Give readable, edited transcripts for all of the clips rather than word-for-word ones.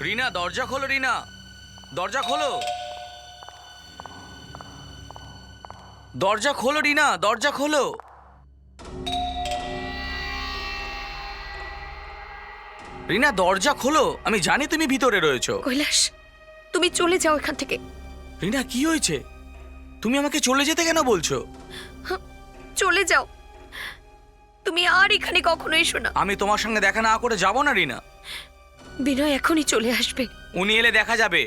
রিনা, দরজা খোলো। রিনা, দরজা খোলো। দরজা খোলো রিনা, দরজা খোলো। রিনা, দরজা খোলো। আমি জানি তুমি ভিতরে রয়েছো। কৈলাস, তুমি চলে যাও এখান থেকে। রিনা, কি হয়েছে? তুমি আমাকে চলে যেতে কেন বলছো? চলে যাও, তুমি আর এখানে কখনো এসো না। আমি তোমার সঙ্গে দেখা না করে যাব না রিনা। বিনয় এখনই চলে আসবে। উনি এলে দেখা যাবে।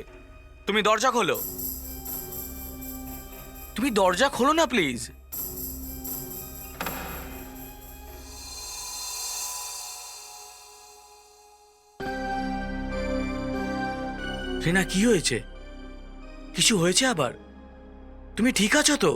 তুমি দরজা খোলো। তুমি দরজা খোলো না প্লিজ। রিনা, কি হয়েছে? কিছু হয়েছে আবার? তুমি ঠিক আছো তো?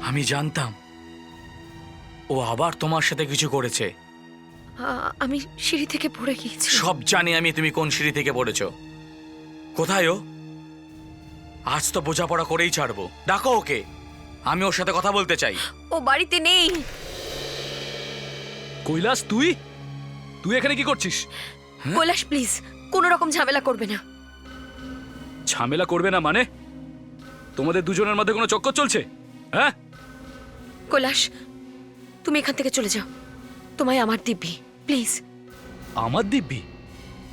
আমি জানতাম ও আবার তোমার সাথে কিছু করেছে। আমি সিঁড়ি থেকে পড়ে গিয়েছি। সব জানি আমি তুমি কোন সিঁড়ি থেকে পড়েছো। কোথায় ও? আজ তো বোঝাপড়া করেই ছাড়বো। ডাকো ওকে, আমি ওর সাথে কথা বলতে চাই। ও বাড়িতে নেই। কৈলাস, তুই তুই এখানে কি করছিস? কৈলাস প্লিজ, কোনো রকম ঝামেলা করবে না। ঝামেলা করবে না মানে? তোমাদের দুজনের মধ্যে কোনো চক্কর চলছে? হ্যাঁ, কৈলাস, তুমি এখান থেকে চলে যাও। তোমায় আমার দিব্যি, প্লিজ। আমার দিব্যি?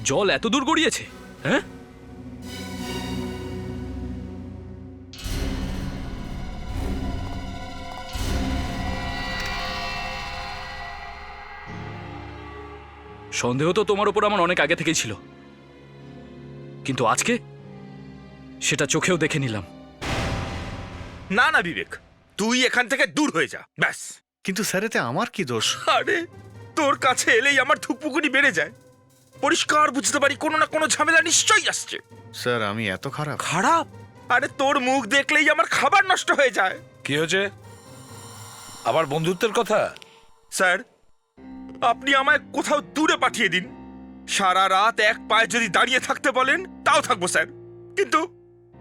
জল এত দূর গড়িয়েছে? হ্যাঁ, সন্দেহ তো তোমার উপর আমার অনেক আগে থেকেই ছিল, কিন্তু আজকে সেটা চোখেও দেখে নিলাম। না না বিবেক, তুই এখান থেকে দূর হয়ে যা, ব্যাস। কিন্তু স্যার, এতে আমার কি দোষ? আরে তোর কাছে এলেই আমার ধুকপুকুনি বেড়ে যায়। পরিষ্কার বুঝতে পারি কোনো না কোনো ঝামেলা নিশ্চয়ই আসছে। স্যার, আমি এত খারাপ? খারাপ? আরে তোর মুখ দেখলেই আমার খাবার নষ্ট হয়ে যায়। কি হয়েছে? আবার বন্ধুত্বের কথা? স্যার, আপনি আমায় কোথাও দূরে পাঠিয়ে দিন। সারা রাত এক পায়ে যদি দাঁড়িয়ে থাকতে বলেন তাও থাকবো স্যার, কিন্তু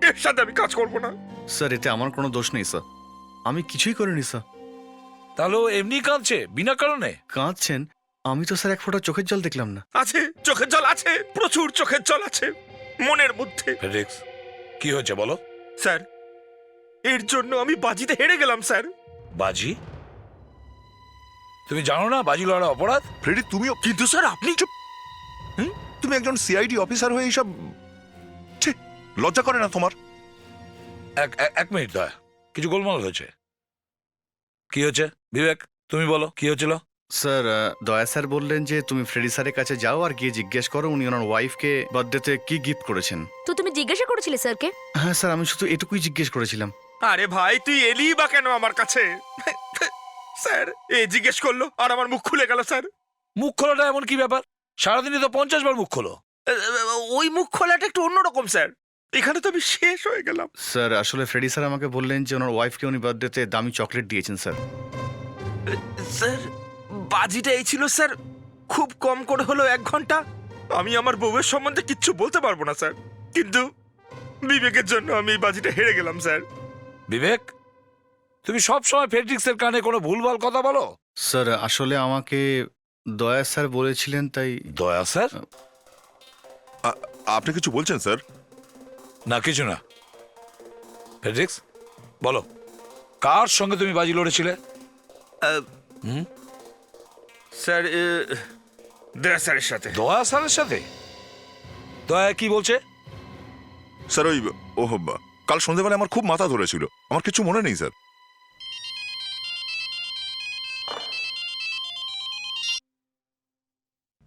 এর সাথে আমি কাজ করব না। স্যার, এতে আমার কোনো দোষ নেই স্যার। আমি কিছুই করিনি স্যার। তাহলে ও এমনি কাঁদছে বিনা কারণে? কাঁদছেন? আমি তো স্যার এক ফোঁটা চোখের জল দেখলাম না। আছে, চোখের জল আছে, প্রচুর চোখের জল আছে মনের মধ্যে। ফেডরিক্স, কি হয়েছে বলো? স্যার, এর জন্য আমি বাজিতে হেরে গেলাম স্যার। বাজি? তুমি জানো না বাজি লড়া অপরাধ? ফ্রেডি, তুমিও কিন্তু স্যার আপনি চুপ। তুমি একজন সিআইডি অফিসার হয়ে এইসব, ছি, লজ্জা করে না তোমার? এক মিনিট দয়া, কিছু গোলমাল হয়েছে। কি হয়েছে বিবেক, তুমি বলো কি হয়েছিল? স্যার, দয়া স্যার বললেন যে তুমি ফ্রেডি স্যারের কাছে যাও আর গিয়ে জিজ্ঞেস করো উনি ওনার ওয়াইফকে বার্থডেতে কি গিফট করেছেন। তো তুমি জিজ্ঞাসা করেছিলে স্যারকে? হ্যাঁ স্যার, আমি শুধু এটুকুই জিজ্ঞেস করেছিলাম। আরে ভাই, তুই এলি বা কেন আমার কাছে? স্যার, এ জিজ্ঞেস করলো আর আমার মুখ খুলে গেল স্যার। মুখ খোলাটা এমন কি ব্যাপার? সারাদিনই তো 50 বার মুখ খোলো। ওই মুখ খোলাটা একটু অন্যরকম স্যার। এখানে তো আমি শেষ হয়ে গেলাম। স্যার, আসলে ফ্রেডি স্যার আমাকে বললেন যে ওনার ওয়াইফকে উনি বার্থডেতে দামি চকলেট দিয়েছেন স্যার। স্যার, বাজিটা এই ছিল স্যার, খুব কম করে হলো 1 ঘন্টা। আমি আমার বউয়ের সম্বন্ধে কিচ্ছু বলতে পারবো না স্যার, কিন্তু বিবেকের জন্য আমি এই বাজিটা হেরে গেলাম স্যার। বিবেক, তুমি সব সময় ফেডরিক্সের কানে কোনো ভুলভাল কথা বলো। স্যার, আসলে আমাকে দয়া স্যার বলেছিলেন তাই। দয়া স্যার? আপনি কিছু বলছেন স্যার? না, কিছু না। ফেডরিক্স, বলো কার সঙ্গে তুমি বাজি লড়েছিলে? স্যার, দয়া স্যারের সাথে। দয়া স্যারের সাথে? দয়া কি বলছে? স্যার, ওই কাল সন্ধ্যেবেলা আমার খুব মাথা ধরেছিল, আমার কিছু মনে নেই স্যার।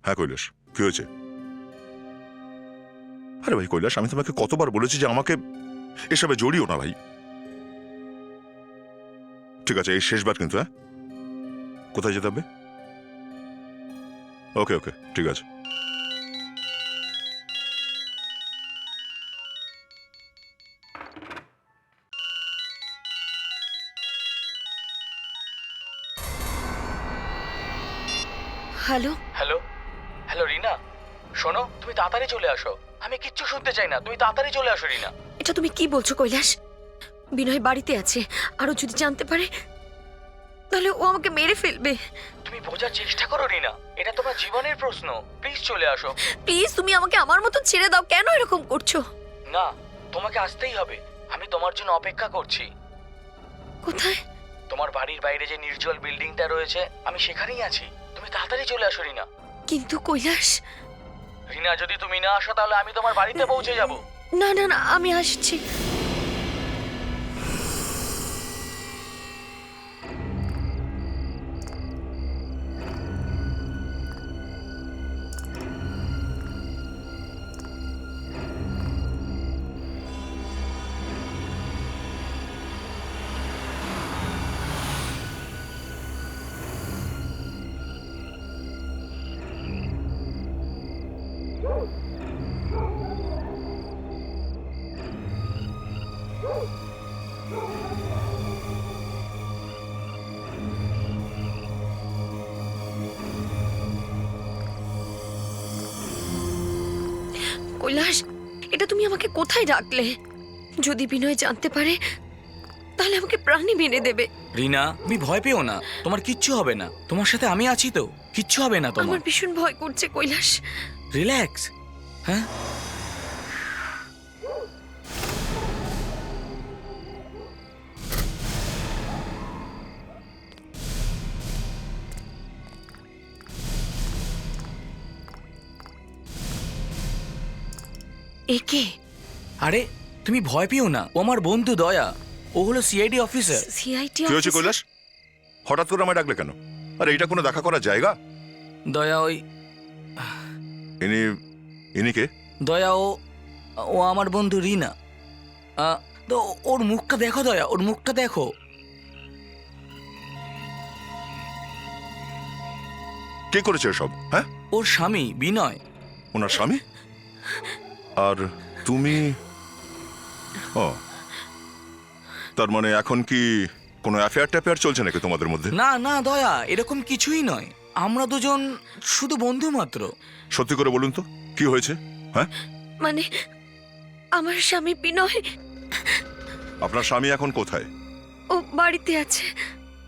হ্যাঁ কৈলাস, কি হয়েছে? আরে ভাই কৈলাস, আমি তোমাকে কতবার বলেছি যে আমাকে এসবে জড়িও না ভাই। ঠিক আছে, এই শেষবার কিন্তু। হ্যাঁ, কোথায় যেতে হবে? ওকে ওকে, ঠিক আছে। হ্যালো। হ্যালো হ্যালো রিনা, শোনো, তুমি তাড়াতাড়ি চলে আসো। আমি কিচ্ছু শুনতে চাই না, তুমি তাড়াতাড়ি চলে আসো রিনা। এটা তুমি কি বলছো কৈলাস? বিনয় বাড়িতে আছে, আরো যদি জানতে পারে তাহলে ও আমাকে মেরে ফেলবে। তুমি বোঝার চেষ্টা করো রিনা, এটা তোমার জীবনের প্রশ্ন। প্লিজ চলে আসো। প্লিজ তুমি আমাকে আমার মতো ছেড়ে দাও। কেন এরকম করছো? না, তোমাকে আসতেই হবে। আমি তোমার জন্য অপেক্ষা করছি। কোথায়? তোমার বাড়ির বাইরে যে নির্জল বিল্ডিংটা রয়েছে, আমি সেখানেই আছি। তুমি তাড়াতাড়ি চলে আসো রিনা। কিন্তু কৈলাস, রিনা, যদি তুমি না আসো তাহলে আমি তোমার বাড়িতে পৌঁছে যাব। না না না, আমি আসছি। কৈলাস, এটা তুমি আমাকে কোথায় ডাকলে? যদি বিনয় জানতে পারে তাহলে আমাকে প্রাণী মেরে দেবে। রিনা, তুমি ভয় পেও না, তোমার কিচ্ছু হবে না। তোমার সাথে আমি আছি তো, কিচ্ছু হবে না তোমার। আমার ভীষণ ভয় করছে কৈলাস। রিল্যাক্স। হ্যাঁ, একে? আরে তুমি ভয় পেও না, ও আমার বন্ধু দয়া। ও হলো সিআইডি অফিসার। সিআইটি কি হয়েছে কৈলাস? হঠাৎ করে আমায় ডাকলে কেন? আরে এটা কোনো দেখা করার জায়গা? দয়া ওই ইনি ইনি কে? দয়া ও ও আমার বন্ধু রিনা। তো ওর মুখটা দেখো দয়া, ওর মুখটা দেখো। কে করেছে এসব? হ্যাঁ, ওর স্বামী বিনয়। ওনার স্বামী? আর তুমি? ও, তার মানে এখন কি কোনো অ্যাফেয়ার ট্যাফেয়ার চলছে নাকি তোমাদের মধ্যে? না না দয়া, এরকম কিছুই নয়। আমরা দুজন শুধু বন্ধু মাত্র। সত্যি করে বলুন তো, কি হয়েছে? হ্যাঁ, মানে আমার স্বামী বিনয়, আপনার স্বামী এখন কোথায়? ও বাড়িতে আছে।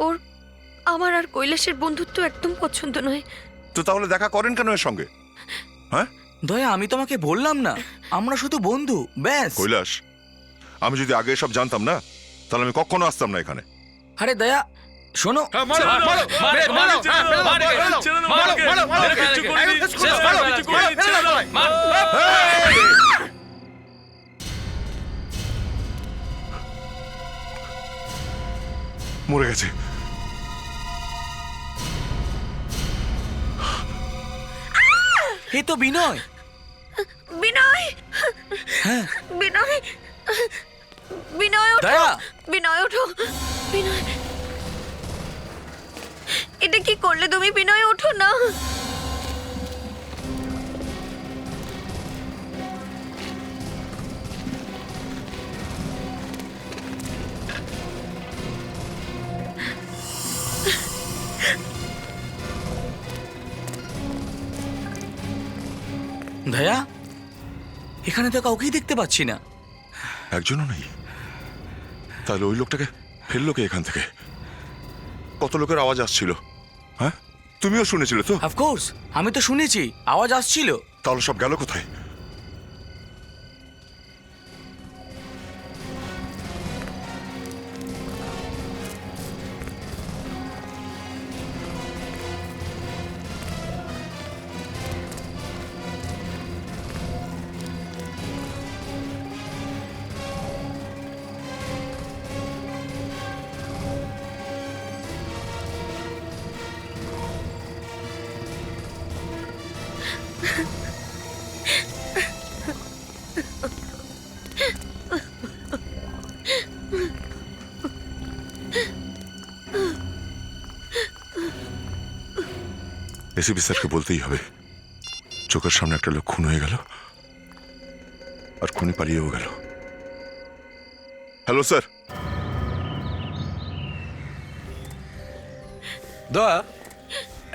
ওর আমার আর কৈলাসের বন্ধুত্ব একদম পছন্দ নয়। তো তাহলে দেখা করেন কেন এর সঙ্গে? হ্যাঁ দয়া, আমি তোমাকে বললাম না, আমরা শুধু বন্ধু, ব্যাস। কৈলাস, আমি যদি আগে সব জানতাম না তাহলে আমি কখনো আসতাম না এখানে। আরে দয়া, শোনো। মরে গেছে। এই তো বিনয়। বিনয়, হ্যাঁ বিনয়, বিনয় ওঠো। দয়া। বিনয় ওঠো। বিনয়, এটা কি করলে তুমি? বিনয় ওঠো না। দয়া, এখানে তো কাউকেই দেখতে পাচ্ছি না। একজনও নেই? তাহলে ওই লোকটাকে ফেললো কে এখান থেকে? কত লোকের আওয়াজ আসছিল, হ্যাঁ? তুমিও শুনেছিলে তো? অফকোর্স, আমি তো শুনেছি, আওয়াজ আসছিল। তাহলে সব গেল কোথায়? এসিপি স্যারকে বলতেই হবে, চোখের সামনে একটা লোক খুন হয়ে গেল আর খুনি পালিয়েও গেল। Hello sir. দয়া,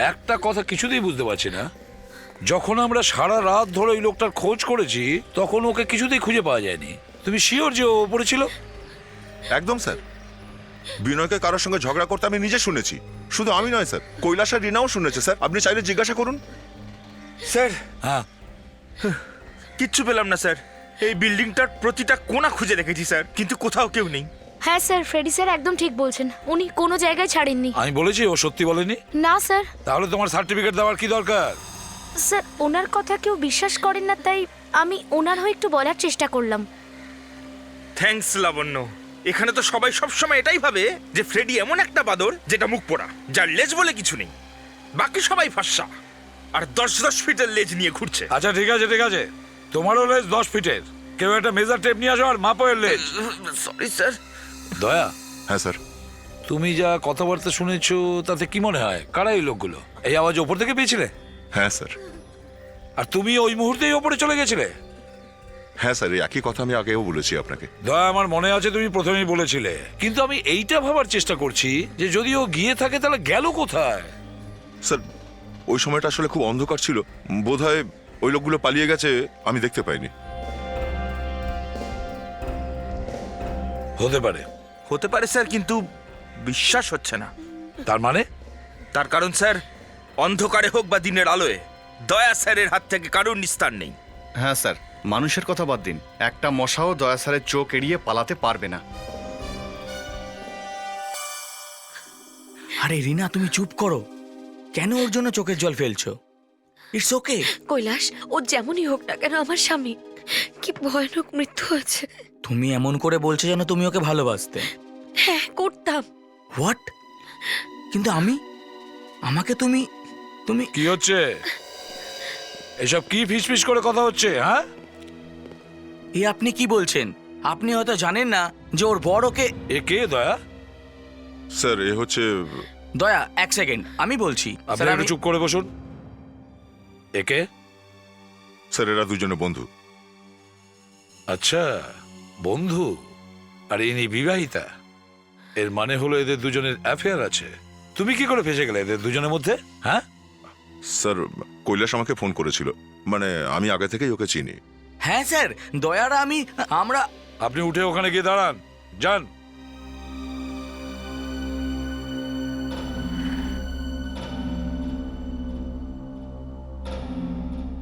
একটা কথা কিছুতেই বুঝতে পারছি না, যখন আমরা সারা রাত ধরে ওই লোকটার খোঁজ করেছি তখন ওকে কিছুতেই খুঁজে পাওয়া যায়নি। তুমি শিওর যে ও ওপরে ছিল? একদম স্যার। বিনয়কে কারোর সঙ্গে ঝগড়া করতে আমি নিজে শুনেছি। শুধু আমি নয় স্যার, কৈলাস আর রিনাও শুনেছে স্যার। আপনি চাইলে জিজ্ঞাসা করুন। স্যার হ্যাঁ, কিচ্ছু পেলাম না স্যার। এই বিল্ডিংটার প্রতিটা কোণা খুঁজে দেখেছি স্যার, কিন্তু কোথাও কেউ নেই। হ্যাঁ স্যার, ফ্রেডি স্যার একদম ঠিক বলছেন, উনি কোনো জায়গায় ছাড়েননি। আমি বলেছি ও সত্যি বলেনি। না স্যার। তাহলে তোমার সার্টিফিকেট দেওয়ার কি দরকার? স্যার ওনার কথা কেউ বিশ্বাস করেন না, তাই আমি ওনার হয়ে একটু বলার চেষ্টা করলাম। থ্যাঙ্কস লাবণ্য। এখানে তো সবাই সবসময় এটাই ভাবে যে ফ্রেডি এমন একটা বাদর যেটা মুখ পোড়া, যার লেজ বলে কিছু নেই। বাকি সবাই ফর্সা আর 10-10 ফিটের লেজ নিয়ে ঘুরছে। আচ্ছা ঠিক আছে ঠিক আছে, তোমারও লেজ 10 ফিটের। কেউ একটা মেজার টেপ নিয়ে আসো আর মাপো এর লেজ। Sorry sir. দয়া, হ্যাঁ স্যার। তুমি যা কথাবার্তা শুনেছো তাতে কি মনে হয় কারা এই লোকগুলো? এই আওয়াজ ওপর থেকে পেয়েছিলে? হ্যাঁ স্যার। আর তুমি ওই মুহূর্তেই ওপরে চলে গেছিলে? হ্যাঁ স্যার, এই একই কথা আমি আগেও বলেছি আপনাকে। দয়া, আমার মনে আছে তুমি প্রথমেই বলেছিলে, কিন্তু আমি এইটা ভাবার চেষ্টা করছি যে যদি ও গিয়ে থাকে তাহলে গেল কোথায়? স্যার, ওই সময়টা আসলে খুব অন্ধকার ছিল। বোধহয় ওই লোকগুলো পালিয়ে গেছে, আমি দেখতে পাইনি। হতে পারে। হতে পারে স্যার, কিন্তু বিশ্বাস হচ্ছে না। তার মানে? তার কারণ স্যার, অন্ধকারে হোক বা দিনের আলোয় দয়া স্যারের হাত থেকে কারোর নিস্তার নেই। হ্যাঁ স্যার, মানুষের কথা বাদ দিন, একটা মশাও দয়া স্যারের চোখ এড়িয়ে পালাতে পারবে না। আরে রিনা, তুমি চুপ করো। কেন ওর জন্য চোখের জল ফেলছো? It's okay. কৈলাস, ও যেমনই হোক না কেন আমার স্বামী। কি ভয়ানক মৃত্যু হয়েছে। তুমি এমন করে বলছো যেন তুমি ওকে ভালোবাসতে। হ্যাঁ, করতাম। হোয়াট? কিন্তু আমাকে তুমি তুমি কি হচ্ছে এসব? কি ফিসফিস করে কথা হচ্ছে? হ্যাঁ, এ আপনি কি বলছেন? আপনি হয়তো জানেন না যে ওর বড় ওকে। এ কে দয়া? স্যার, এ হচ্ছে দয়া, এক সেকেন্ড, আমি বলছি। আপনি স্যার, একটু চুপ করে বসুন। একে? স্যার, এরা দুজনে বন্ধু। আচ্ছা, বন্ধু। আর ইনি বিবাহিতা। এর মানে হলো এদের দুজনের অ্যাফেয়ার আছে। তুমি কি করে ফেসে গেলে এদের দুজনের মধ্যে? হ্যাঁ স্যার, কৈলাস আমাকে ফোন করেছিল। মানে আমি আগে থেকেই ওকে চিনি। হ্যাঁ স্যার, দয়ারা আমরা আপনি উঠে ওখানে গিয়ে দাঁড়ান, যান।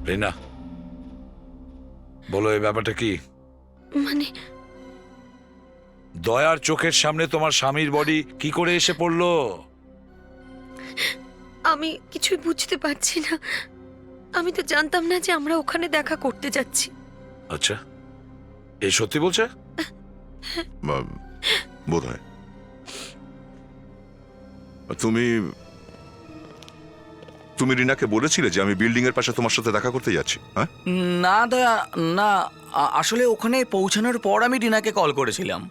রিনা, বলো এই ব্যাপারটা কি? মানে দয়ার চোখের সামনে তোমার স্বামীর বডি কি করে এসে পড়লো? আমি কিছুই বুঝতে পারছি না। আমি তো জানতাম না যে আমরা ওখানে দেখা করতে যাচ্ছি। আচ্ছা, এই সত্যি বলছে? বোধ হয়। তুমি তুমি রিনাকে বলেছিলে যে আমি বিল্ডিং এর পাশে তোমার সাথে দেখা করতে যাচ্ছি? হ্যাঁ না দয়া, না। আসলে ওখানে পৌঁছানোর পর আমি রিনাকে কল করেছিলাম।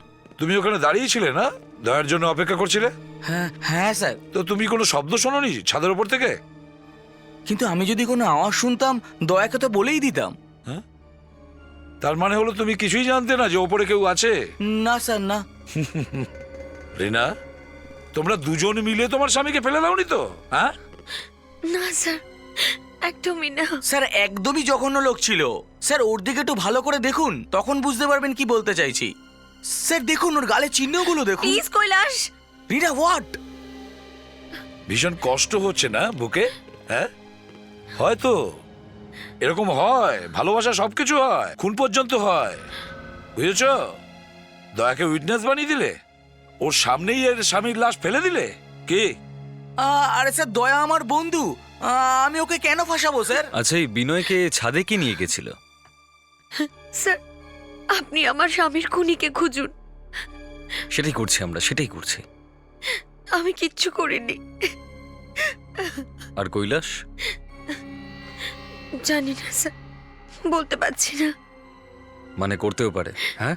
তুমি ওখানে দাঁড়িয়েছিলে না? দয়ার জন্য অপেক্ষা করছিলে? হ্যাঁ হ্যাঁ স্যার। তো তুমি কোনো শব্দ শোনোনি ছাদের উপর থেকে? কিন্তু আমি যদি কোনো আওয়াজ শুনতাম দয়াকে তো বলেই দিতাম। তার মানে হলো তুমি কিছুই জানতে না যে ওপরে কেউ আছে? না স্যার, না। রিনা, তোমরা দুজন মিলে তোমার স্বামীকে ফেলে দাওনি তো? হ্যাঁ, না স্যার, একদমই না। স্যার, একদমই জঘন্য লোক ছিল। স্যার, ওর দিকে একটু ভালো করে দেখুন, তখন বুঝতে পারবেন কি বলতে চাইছি। স্যার দেখুন, ওর গালে চিহ্নগুলো দেখুন। প্লিজ কৈলাস। রিনা, হোয়াট? ভীষণ কষ্ট হচ্ছে না বুকে? হ্যাঁ, হয়তো এরকম হয়, ভালোবাসা সবকিছু হয়, খুন পর্যন্ত হয়, বুঝেছ? দয়াকে উইটনেস বানিয়ে দিলে, ওর সামনেই এর স্বামীর লাশ ফেলে দিলে। কি? আরে স্যার, দয়া আমার বন্ধু। আমি ওকে কেন ফাঁসাবো স্যার? আচ্ছা, এই বিনয়কে ছাদে কি নিয়ে গেছিল? স্যার, আপনি আমার স্বামীর খুনিকে খুঁজুন। সেটাই করছি আমরা, সেটাই করছি। আমি কিচ্ছু করিনি। আর কৈলাস? জানি না স্যার, বলতে পারছি না। মানে করতেও পারে। হ্যাঁ,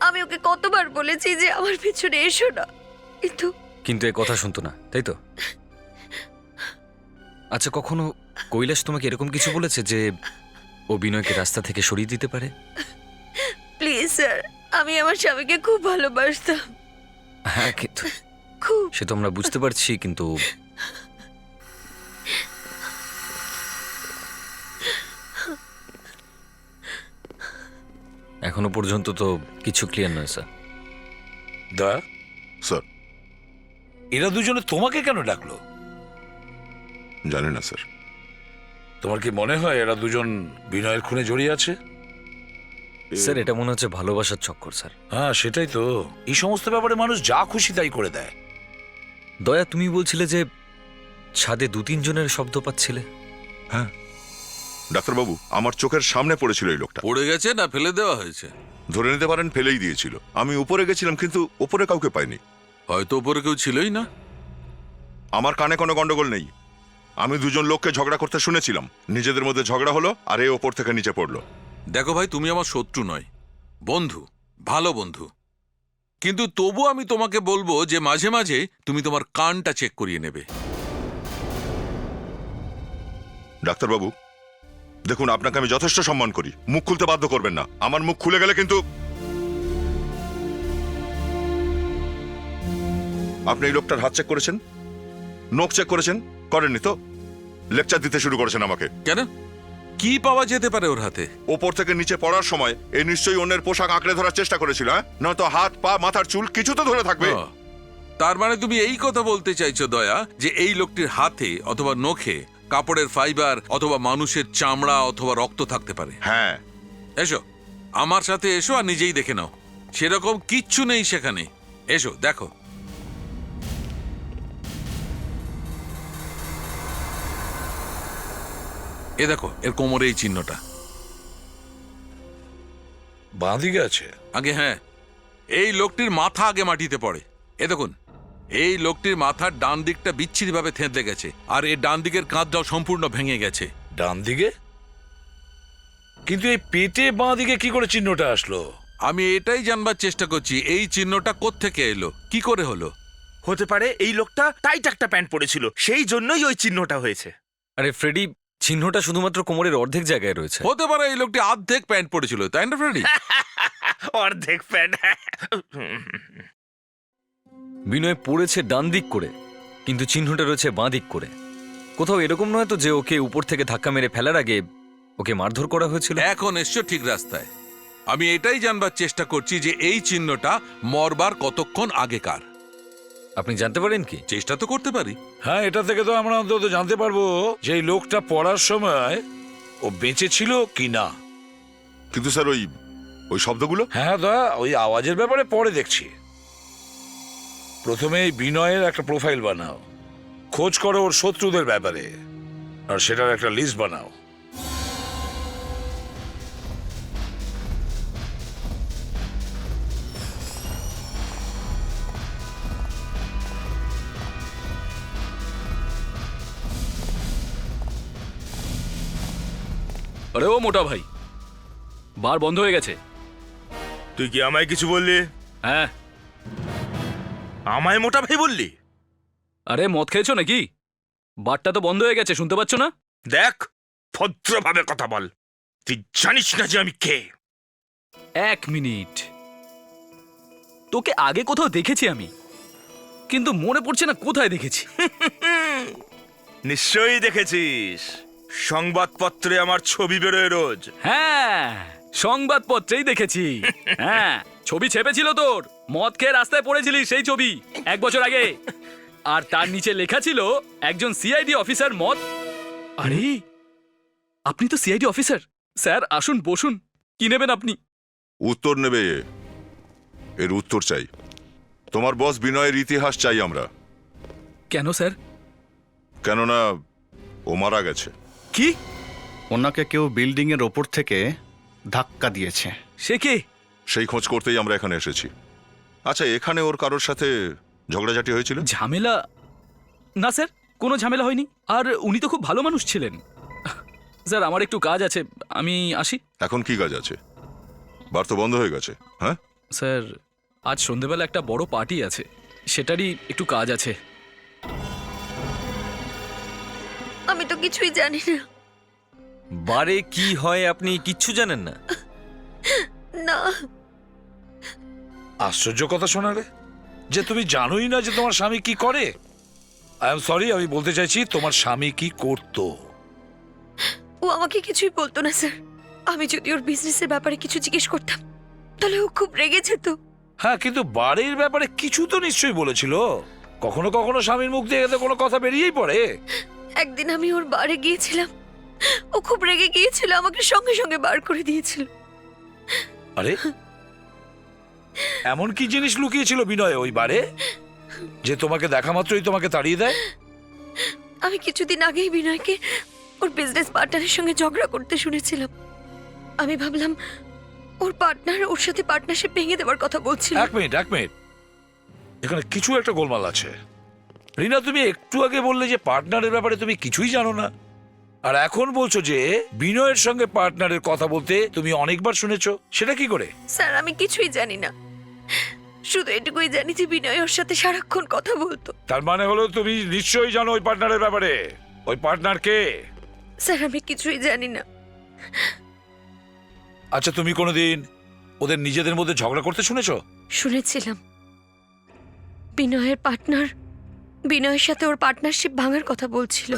আমি ওকে কতবার বলেছি যে আমার পিছনে এসো না, কিন্তু এ কথা শুনতো না, তাই তো? আচ্ছা, কখনো কৈলাস তোমাকে এরকম কিছু বলেছে যে ও বিনয়কে রাস্তা থেকে সরিয়ে দিতে পারে? প্লিজ স্যার, আমি আমার স্বামীকে খুব ভালোবাসতাম। হ্যাঁ, কিন্তু খুব। সে তো আমরা বুঝতে পারছি, কিন্তু এখনো পর্যন্ত তো কিছু ক্লিয়ার নয় স্যার। দয়া, স্যার এরা দুজনে তোমাকে কেন ডাকলো? জানি না স্যার। তোমার কি মনে হয় এরা দুজন বিনয়ের খুনে জড়িয়ে আছে? স্যার এটা মনে হচ্ছে ভালোবাসার চক্কর স্যার। হ্যাঁ, সেটাই তো। এই সমস্ত ব্যাপারে মানুষ যা খুশি তাই করে দেয়। দয়া, তুমি বলছিলে যে ছাদে 2-3 জনের শব্দ পাচ্ছিলে। হ্যাঁ ডাক্তারবাবু, আমার চোখের সামনে পড়েছিল এই লোকটা। পড়ে গেছে না ফেলে দেওয়া হয়েছে? ধরে নিতে পারেন ফেলেই দিয়েছিল। আমি উপরে গেছিলাম কিন্তু উপরে কাউকে পাইনি। হয়তো উপরে কেউ ছিলই না। আমার কানে কোনো গন্ডগোল নেই। আমি দুজন লোককে ঝগড়া করতে শুনেছিলাম। নিজেদের মধ্যে ঝগড়া হলো আর এ ওপর থেকে নিচে পড়লো। দেখো ভাই, তুমি আমার শত্রু নয়, বন্ধু, ভালো বন্ধু। কিন্তু তবু আমি তোমাকে বলবো যে মাঝে মাঝে তুমি তোমার কানটা চেক করিয়ে নেবে। ডাক্তারবাবু দেখুন, আপনাকে আমি যথেষ্ট সম্মান করি, মুখ খুলতে বাধ্য করবেন না। আমার মুখ খুলে গেলে কিন্তু আপনি এই লোকটার হাত চেক করেছেন, নখ চেক করেছেন? করেননি তো? লেকচার দিতে শুরু করেছেন আমাকে। কেন? কি পাওয়া যেতে পারে ওর হাতে? ওপর থেকে নিচে পড়ার সময় এ নিশ্চয়ই অন্যের পোশাক আঁকড়ে ধরার চেষ্টা করেছিল। হ্যাঁ, নয়তো হাত পা মাথার চুল কিছু তো ধরে থাকবে। তার মানে তুমি এই কথা বলতে চাইছো দয়া, যে এই লোকটির হাতে অথবা নখে কাপড়ের ফাইবার অথবা মানুষের চামড়া অথবা রক্ত থাকতে পারে? হ্যাঁ। এসো আমার সাথে, এসো আর নিজেই দেখে নাও। সেরকম কিচ্ছু নেই সেখানে। এসো দেখো। এ দেখো, এর কোমরে এই চিহ্নটা। বাঁ দিকে আছে? আগে হ্যাঁ, এই লোকটির মাথা আগে মাটিতে পড়ে। এ দেখুন, এই লোকটির মাথার ডান দিকটা বিচ্ছিরিভাবে থেঁতলে গেছে, আর এই ডান দিকের কাঁধটাও সম্পূর্ণ ভেঙে গেছে। ডান দিকে? কিন্তু এই পেটে বাঁ দিকে কি করে চিহ্নটা আসলো? আমি এটাই জানবার চেষ্টা করছি, এই চিহ্নটা কোত্থেকে এলো, কি করে হলো? হতে পারে এই লোকটা টাইট একটা প্যান্ট পরেছিল, সেই জন্যই ওই চিহ্নটা হয়েছে। আরে ফ্রেডি, চিহ্নটা শুধুমাত্র কোমরের অর্ধেক জায়গায় রয়েছে। হতে পারে এই লোকটি অর্ধেক প্যান্ট পরেছিল, তাই না ফ্রেডি? অর্ধেক প্যান্ট। বিনয় পড়েছে ডান দিক করে, কিন্তু চিহ্নটা রয়েছে বাঁ দিক করে। কোথাও এরকম নয় তো যে ওকে উপর থেকে ধাক্কা মেরে ফেলার আগে ওকে মারধর করা হয়েছিল? এখন এসছো ঠিক রাস্তায়। আমি এটাই জানবার চেষ্টা করছি যে এই চিহ্নটা মরবার কতক্ষণ আগেকার। আপনি জানতে পারেন কি? চেষ্টা তো করতে পারি। হ্যাঁ, এটা থেকে তো আমরা অন্তত জানতে পারবো যে এই লোকটা পড়ার সময় ও বেঁচে ছিল কি না। কিন্তু স্যার ওই শব্দগুলো? হ্যাঁ দা, ওই আওয়াজের ব্যাপারে পরে দেখছি। প্রথমে এই বিনয়ের একটা প্রোফাইল বানাও, খোঁজ করো ওর শত্রুদের ব্যাপারে, আর সেটার একটা লিস্ট বানাও। আরে ও মোটা ভাই, বার বন্ধ হয়ে গেছে। তুই কি আমায় কিছু বললি? হ্যাঁ। আমায় মোটা ভাই বললি? আরে মদ খেয়েছো নাকি? বারটা তো বন্ধ হয়ে গেছে, শুনতে পাচ্ছ না? দেখ, ভদ্রভাবে কথা বল। তুই জানিস না যে আমি কে? 1 মিনিট, তোকে আগে কোথাও দেখেছি আমি, কিন্তু মনে পড়ছে না কোথায় দেখেছি। নিশ্চয়ই দেখেছিস, সংবাদপত্রে আমার ছবি বেরোয় রোজ। হ্যাঁ, সংবাদপত্রেই দেখেছি। হ্যাঁ, ছবি ছেপেছিল তোর, মদ খেয়ে রাস্তায় পড়েছিলি সেই ছবি 1 বছর আগে। আর তার নিচে লেখা ছিল একজন সিআইডি অফিসার মদ। আরে আপনি তো সিআইডি অফিসার। স্যার আসুন, বসুন। কি নেবেন আপনি? উত্তর নেবে? এর উত্তর চাই। তোমার বস বিনয়ের ইতিহাস চাই আমরা। কেন স্যার? কেননা ও মারা গেছে। কি? ওনাকে কেউ বিল্ডিং এর ওপর থেকে ধাক্কা দিয়েছে। সে কে? সেই খোঁজ করতেই আমরা এখানে এসেছি। আচ্ছা, এখানে ওর কারোর সাথে ঝগড়াঝাটি হয়েছিল? ঝামেলা? না স্যার, কোনো ঝামেলা হয়নি। আর উনি তো খুব ভালো মানুষ ছিলেন। স্যার আমার একটু কাজ আছে, আমি আসি। এখন কি কাজ আছে? বার তো বন্ধ হয়ে গেছে। হ্যাঁ স্যার, আজ সন্ধ্যেবেলা একটা বড় পার্টি আছে, সেটারই একটু কাজ আছে। আমি তো কিছুই জানি না। বারে কি হয় আপনি কিচ্ছু জানেন না? না। আশ্চর্য কথা শোনালে, যে তুমি জানোই না যে তোমার স্বামী কি করে। আই এম সরি, আমি বলতে চাইছি তোমার স্বামী কি করতো। ও আমাকে কিছুই বলতো না স্যার। আমি যদি ওর বিজনেসের ব্যাপারে কিছু জিজ্ঞেস করতাম, তাহলে ও খুব রেগেছে তো। হ্যাঁ, কিন্তু বাড়ির ব্যাপারে কিছু তো নিশ্চয়ই বলেছিল। কখনো কখনো স্বামীর মুখ দিয়ে তো কোনো কথা বেরিয়েই পড়ে। একদিন আমি ওর বারে গিয়েছিলাম, ও খুব রেগে গিয়েছিল, আমাকে সঙ্গে সঙ্গে বার করে দিয়েছিল। আরে, এমন কি জিনিস লুকিয়েছিল বিনয় ওই বারে যে তোমাকে দেখা মাত্রই তোমাকে তাড়িয়ে দেয়? আমি কিছুদিন আগেই বিনয়কে ওর বিজনেস পার্টনারের সঙ্গে ঝগড়া করতে শুনেছিলাম। আমি ভাবলাম ওর পার্টনার ওর সাথে পার্টনারশিপ ভেঙে দেওয়ার কথা বলছিল। এক মিনিট, এখানে কিছু একটা গোলমাল আছে। রিনা, তুমি একটু আগে বললে যে পার্টনারের ব্যাপারে তুমি কিছুই জানো না, আর এখন বলছো যে বিনয়ের সঙ্গে পার্টনারের কথা বলতে তুমি অনেকবার শুনেছো। সেটা কি করে? স্যার, আমি কিছুই জানি না, শুধু এটুকুই জানি যে বিনয় ওর সাথে সারাক্ষণ কথা বলতো। তার মানে হলো তুমি নিশ্চয়ই জানো ওই পার্টনারের ব্যাপারে। ওই পার্টনার কে? স্যার, আমি কিছুই জানি না। আচ্ছা, তুমি কোনোদিন ওদের নিজেদের মধ্যে ঝগড়া করতে শুনেছো? শুনেছিলাম বিনয়ের পার্টনার বিনয়ের সাথে ওর পার্টনারশিপ ভাঙার কথা বলছিল।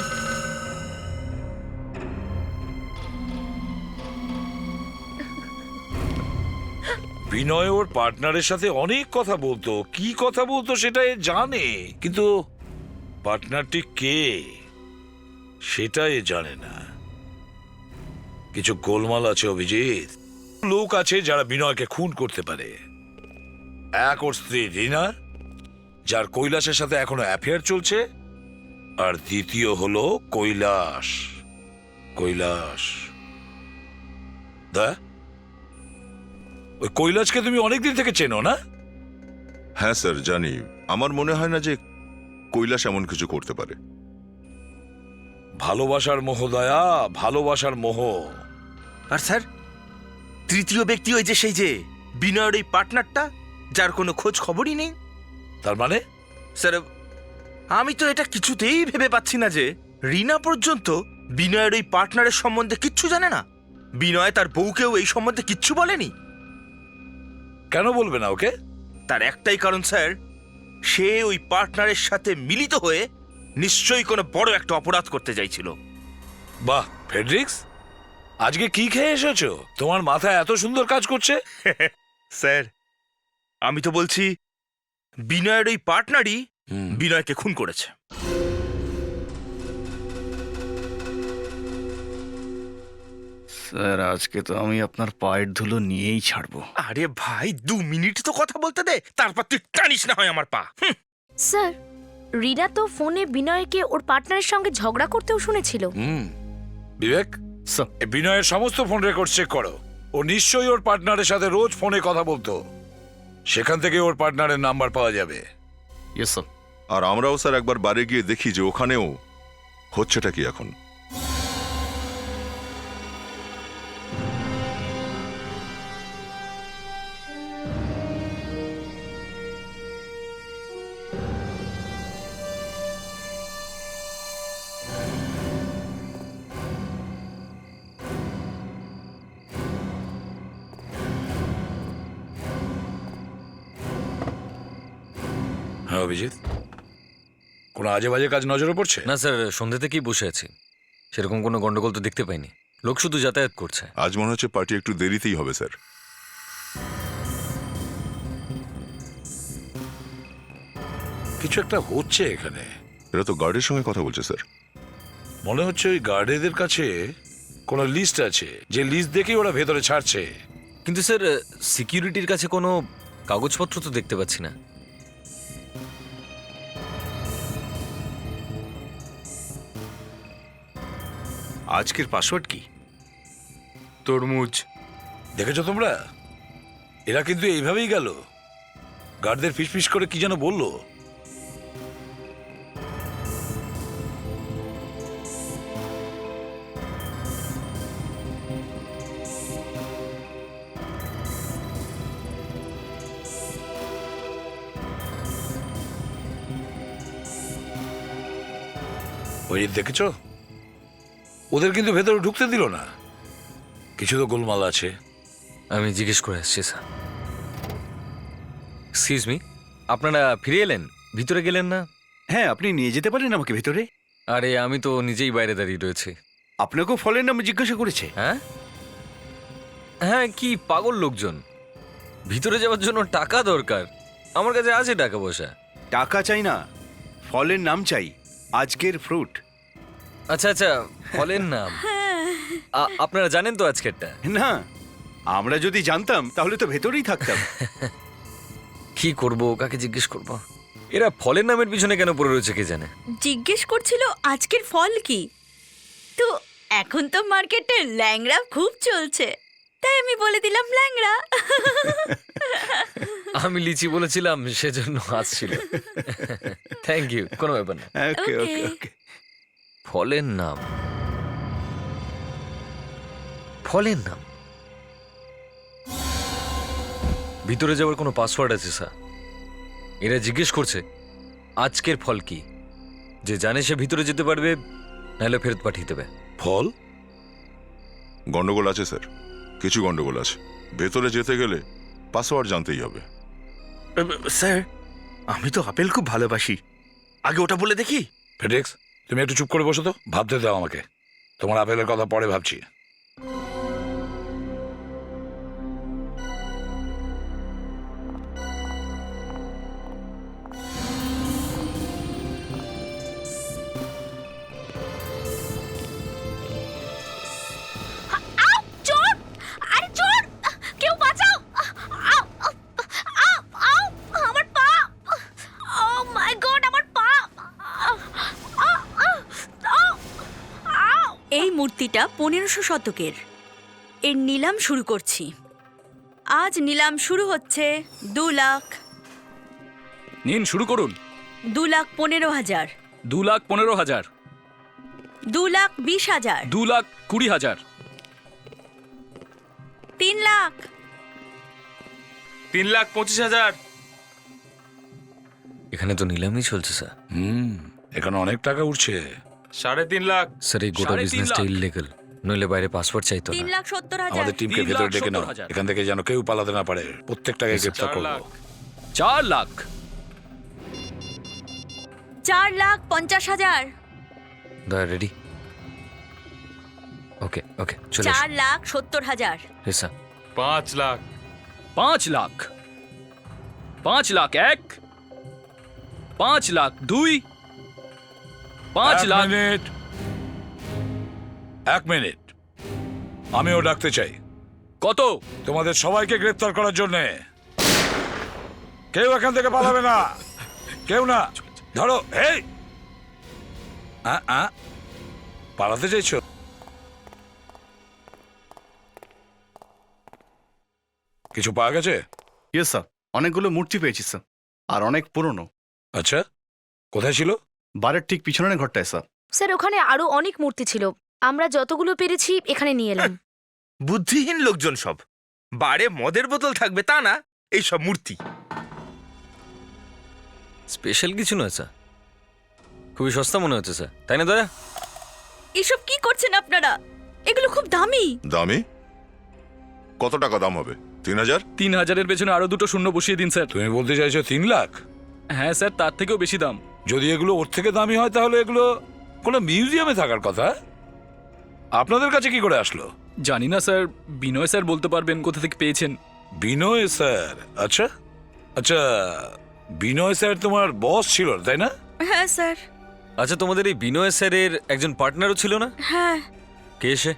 বিনয় ওর পার্টনারের সাথে অনেক কথা বলতো, কি কথা বলতো সেটা এ জানে, কিন্তু পার্টনারটি কে সেটা এ জানে না। কিছু গোলমাল আছে অভিজিৎ। লোক আছে যারা বিনয়কে খুন করতে পারে। এক ওর স্ত্রী রিনা, যার কৈলাসের সাথে এখনো অ্যাফেয়ার চলছে, আর দ্বিতীয় হলো কৈলাস। ওই কৈলাসকে তুমি অনেকদিন থেকে চেনো না? হ্যাঁ স্যার, জানি। আমার মনে হয় না যে কৈলাস এমন কিছু করতে পারে। ভালোবাসার মোহ দয়া, ভালোবাসার মোহ। আর স্যার, তৃতীয় ব্যক্তি ওই যে সেই যে বিনয়ের ওই পার্টনারটা, যার কোনো খোঁজ খবরই নেই। তার মানে? স্যার, আমি তো এটা কিছুতেই ভেবে পাচ্ছি না যে রিনা পর্যন্ত বিনয়ের ওই পার্টনারের সম্বন্ধে কিচ্ছু জানে না। বিনয় তার বউকেও এই সম্বন্ধে কিচ্ছু বলেনি। কেন বলবে না ওকে? তার একটাই কারণ স্যার, সে ওই পার্টনারের সাথে মিলিত হয়ে নিশ্চয়ই কোনো বড় একটা অপরাধ করতে চাইছিল। বাহ ফেডরিক্স, আজকে কি খেয়ে এসেছো? তোমার মাথা এত সুন্দর কাজ করছে। স্যার, আমি তো বলছি বিনয়ের ওই পার্টনারই বিনয়কে খুন করেছে। স্যার, আজকে তো আমি আপনার পায়ের ধুলো নিয়েই ছাড়বো। আরে ভাই, 2 মিনিট তো কথা বলতে দে, তারপর তুই টানিস না হয় আমার পা। স্যার, রিনা তো ফোনে বিনয়কে ওর পার্টনারের সঙ্গে ঝগড়া করতেও শুনেছিল। বিবেক, স্যার। এই বিনয়ের সমস্ত ফোন রেকর্ড চেক করো। ও নিশ্চয়ই ওর পার্টনারের সাথে রোজ ফোনে কথা বলতো। সেখান থেকে ওর পার্টনারের নাম্বার পাওয়া যাবে। Yes sir. আর আমরাও স্যার একবার বারে গিয়ে দেখি যে ওখানেও হচ্ছেটা কি এখন। হ্যাঁ অভিজিৎ, কোনো আজে বাজে কাজ নজরে পড়ছে? না স্যার, সন্ধ্যে থেকেই বসে আছি, সেরকম কোনো গন্ডগোল তো দেখতে পাইনি। লোক শুধু যাতায়াত করছে। আজ মনে হচ্ছে পার্টি একটু দেরিতেই হবে স্যার। কিছু একটা হচ্ছে এখানে। এরা তো গার্ডের সঙ্গে কথা বলছে স্যার। মনে হচ্ছে ওই গার্ডেদের কাছে কোনো লিস্ট আছে, যে লিস্ট দেখেই ওরা ভেতরে ছাড়ছে। কিন্তু স্যার, সিকিউরিটির কাছে কোনো কাগজপত্র তো দেখতে পাচ্ছি না। আজকের পাসওয়ার্ড কি? তরমুজ। দেখেছো তোমরা? এরা কিন্তু এইভাবেই গেল। গার্ডদের ফিসফিস করে কি যেন বললো। ওই দেখেছো, ওদের কিন্তু ভেতরে ঢুকতে দিল না। কিছু তো গোলমাল আছে। আমি জিজ্ঞেস করে আসছি স্যার। এক্সকিউজ মি, আপনারা ফিরে এলেন? ভিতরে গেলেন না? হ্যাঁ, আপনি নিয়ে যেতে পারেন আমাকে ভেতরে। আরে আমি তো নিজেই বাইরে দাঁড়িয়ে রয়েছি। আপনাকেও ফলের নাম জিজ্ঞাসা করেছে? হ্যাঁ হ্যাঁ, কি পাগল লোকজন। ভিতরে যাওয়ার জন্য টাকা দরকার। আমার কাছে আছে টাকা পয়সা। টাকা চাই না, ফলের নাম চাই, আজকের ফ্রুট। আচ্ছা আচ্ছা, ফলের নাম। আপনারা জানেন তো আজকেরটা? না, আমরা যদি জানতাম তাহলে তো ভেতরেই থাকতাম। কি করব, কাকে জিজ্ঞেস করব? এরা ফলের নামের পিছনে কেন পড়ে রয়েছে কে জানে। জিজ্ঞেস করছিল আজকের ফল কি, তো এখন তো মার্কেটে ল্যাংড়া খুব চলছে, তাই আমি বলে দিলাম ল্যাংড়া। আমি লিচি বলেছিলাম সেজন্য হাসছিল। থ্যাংক ইউ, কোনো ব্যাপার না। ওকে ওকে ওকে। ফলের নাম, ফলের নাম। ভিতরে যাওয়ার কোনো পাসওয়ার্ড আছে স্যার? এরা জিজ্ঞেস করছে আজকের ফল কি। যে জানে সে ভিতরে যেতে পারবে, নাহলে ফেরত পাঠিয়ে দেবে। ফল? গন্ডগোল আছে স্যার, কিছু গন্ডগোল আছে। ভেতরে যেতে গেলে পাসওয়ার্ড জানতেই হবে। স্যার, আমি তো আপেল খুব ভালোবাসি, আগে ওটা বলে দেখি। ফেডেক্স, তুমি একটু চুপ করে বসো তো, ভাবতে দাও আমাকে। তোমার আপেলের কথা পরে ভাবছি। চোর! আরে চোর! কেউ বাঁচাও! আউ! আউ! আউ! আমার পা! ও মাই গড, আমার পা! এই মূর্তিটা 1500 শতকের। এর নিলাম শুরু করছি। আজ নিলাম শুরু হচ্ছে 2 লাখ। নিন, শুরু করুন। 2,15,000, 2,15,000, 2,20,000, 2,20,000, 3 লাখ, 3,25,000। এখানে তো নিলামই চলছে স্যার। এখানে অনেক টাকা উঠছে। 3.5 লাখ। স্যার এই গোটা 3.5 বিজনেসটা লাখ। ইললিগাল, নইলে বাইরে পাসওয়ার্ড চাইতো না। 3,70,000, আমাদের টিমকে 3,70,000 ভেতরে ডেকে নাও, এখান থেকে যেন কেউ পালাতে না পারে। প্রত্যেকটাকে গ্রেফতার 4 করবো। লাখ। 4 লাখ, 4,50,000, দয়া রেডি? ওকে ওকে, চলে 4,70,000, স্যার। 5 লাখ। 5 লাখ, 5 লাখ 1, 5 লাখ 2, 5 লাখ। এক মিনিট, আমিও ডাকতে চাই কত? তোমাদের সবাইকে গ্রেফতার করার জন্য। কেউ এখান থেকে পালাবে না, কেউ না। ধরো। এই পালাতে চাইছো? কিছু পাওয়া গেছে? ইয়েস স্যার, অনেকগুলো মূর্তি পেয়েছি স্যার, আর অনেক পুরনো। আচ্ছা, কোথায় ছিল? বারের ঠিক পিছনের ঘরটায় স্যার। স্যার ওখানে আরো অনেক মূর্তি ছিল, আমরা যতগুলো পেরেছি এখানে নিয়ে এলাম। বুদ্ধিহীন লোকজন সব। বারে মদের বোতল থাকবে তা না, এই সব মূর্তি। স্পেশাল কিছু নয় স্যার, খুবই সস্তা মনে হচ্ছে স্যার, তাই না দয়া? এসব কি করছেন আপনারা? এগুলো খুব দামি। দামি? কত টাকা দাম হবে? 3,000? 3,000-এর পেছনে আরো দুটো শূন্য বসিয়ে দিন স্যার। তুমি বলতে চাইছো 3 লাখ? হ্যাঁ স্যার, তার থেকেও বেশি দাম। যদি এগুলো ওর থেকে দামি হয় তাহলে এগুলো কোনো মিউজিয়ামে থাকার কথা। আপনাদের কাছে কি করে আসলো? জানি না স্যার, বিনয় স্যার বলতে পারবেন কোথা থেকে পেয়েছেন। বিনয় স্যার? আচ্ছা আচ্ছা, বিনয় স্যার তোমার বস ছিল তাই না? হ্যাঁ স্যার। আচ্ছা, তোমাদের এই বিনয় স্যারের একজন পার্টনারও ছিল না? হ্যাঁ। কে সে?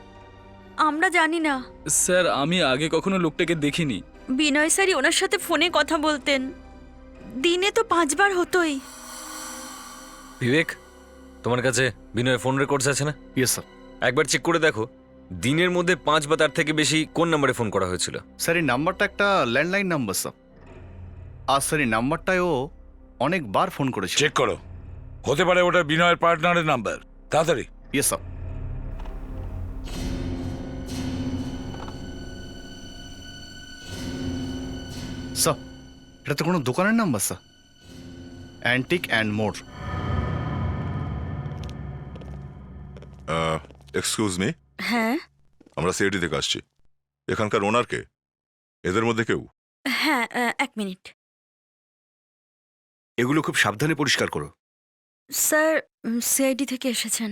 আমরা জানি না স্যার, আমি আগে কখনো লোকটাকে দেখিনি। বিনয় স্যারই ওনার সাথে ফোনে কথা বলতেন, দিনে তো 5 বার হতোই। বিবেক, তোমার কাছে বিনয়ের ফোন রেকর্ডস আছে না? Yes sir. একবার চেক করে দেখো দিনের মধ্যে 5 বা তার থেকে বেশি কোন নম্বরে ফোন করা হয়েছিল। স্যার এই নাম্বারটা একটা ল্যান্ডলাইন নাম্বার স্যার, আর স্যার এই নাম্বারটায় ও অনেকবার ফোন করেছে। চেক করো, হতে পারে ওটা বিনয়ের পার্টনারের নাম্বার। তাড়াতাড়ি। Yes sir. স্যার, এটা তো কোনো দোকানের number sir, antique and more. Excuse me, হ্যাঁ আমরা সিআইডি থেকে আসছি। এখানকার ওনার কে? এদের মধ্যে কেউ? হ্যাঁ, 1 মিনিট। এগুলো খুব সাবধানে পরিষ্কার করো। স্যার সিআইডি থেকে এসেছেন।